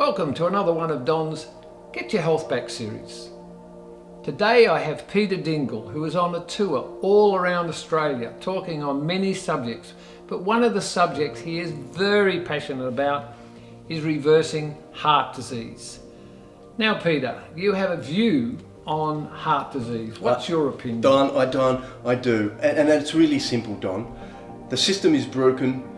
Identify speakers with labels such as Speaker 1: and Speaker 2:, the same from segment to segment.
Speaker 1: Welcome to another one of Don's Get Your Health Back series. Today I have Peter Dingle, who is on a tour all around Australia talking on many subjects, but one of the subjects he is very passionate about is reversing heart disease. Now Peter, you have a view on heart disease. What's your opinion?
Speaker 2: Don, I do. And it's really simple, Don. The system is broken.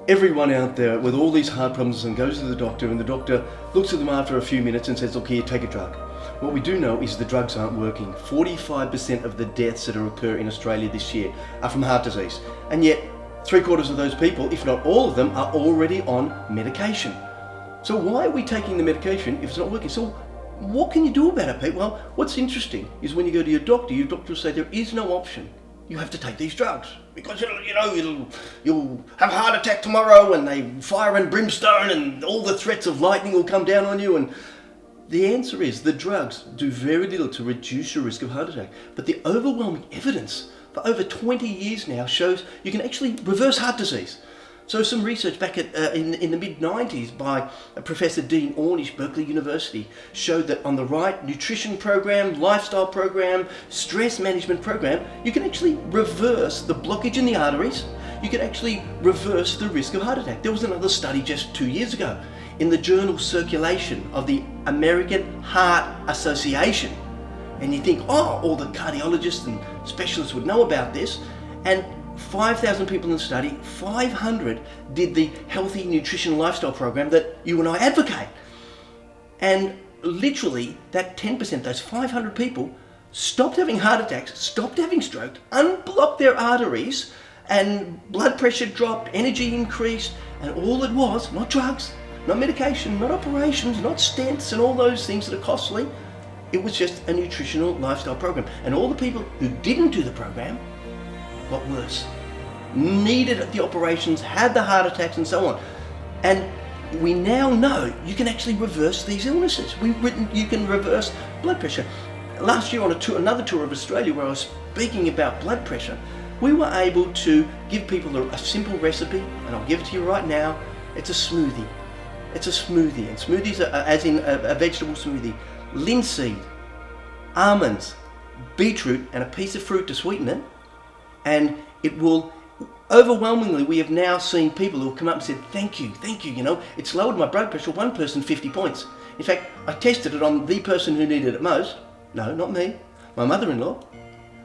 Speaker 2: Everyone out there with all these heart problems and goes to the doctor, and the doctor looks at them after a few minutes and says, look here, take a drug. What we do know is the drugs aren't working. 45% of the deaths that occur in Australia this year are from heart disease. And yet, 3/4 of those people, if not all of them, are already on medication. So why are we taking the medication if it's not working? So what can you do about it, Pete? Well, what's interesting is when you go to your doctor will say there is no option. You have to take these drugs because you'll have a heart attack tomorrow, and they fire and brimstone, and all the threats of lightning will come down on you. And the answer is the drugs do very little to reduce your risk of heart attack. But the overwhelming evidence for over 20 years now shows you can actually reverse heart disease. So some research back in the mid-90s by Professor Dean Ornish, Berkeley University, showed that on the right nutrition program, lifestyle program, stress management program, you can actually reverse the blockage in the arteries. You can actually reverse the risk of heart attack. There was another study just 2 years ago in the journal Circulation of the American Heart Association. And you think, oh, all the cardiologists and specialists would know about this. And 5,000 people in the study, 500 did the healthy nutrition lifestyle program that you and I advocate. And literally that 10%, those 500 people, stopped having heart attacks, stopped having stroke, unblocked their arteries, and blood pressure dropped, energy increased, and all it was, not drugs, not medication, not operations, not stents and all those things that are costly, it was just a nutritional lifestyle program. And all the people who didn't do the program got worse, needed the operations, had the heart attacks and so on. And we now know you can actually reverse these illnesses. You can reverse blood pressure. Last year on another tour of Australia where I was speaking about blood pressure, we were able to give people a simple recipe, and I'll give it to you right now. It's a smoothie. It's a smoothie, and smoothies are as in a vegetable smoothie. Linseed, almonds, beetroot, and a piece of fruit to sweeten it. And it will, overwhelmingly, we have now seen people who have come up and said, thank you, it's lowered my blood pressure, one person 50 points. In fact, I tested it on the person who needed it most. No, not me, my mother-in-law.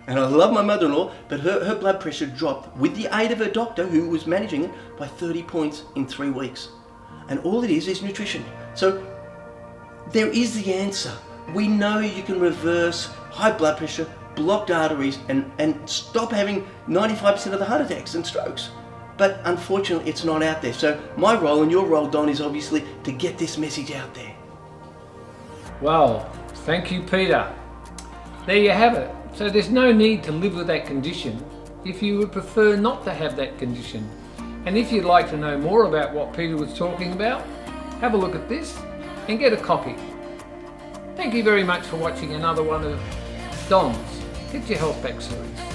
Speaker 2: And I love my mother-in-law, but her blood pressure dropped with the aid of her doctor who was managing it by 30 points in 3 weeks. And all it is nutrition. So there is the answer. We know you can reverse high blood pressure, blocked arteries, and stop having 95% of the heart attacks and strokes. But unfortunately, it's not out there. So my role and your role, Don, is obviously to get this message out there.
Speaker 1: Well, thank you, Peter. There you have it. So there's no need to live with that condition if you would prefer not to have that condition. And if you'd like to know more about what Peter was talking about, have a look at this and get a copy. Thank you very much for watching another one of Don's Get Your Health Back series.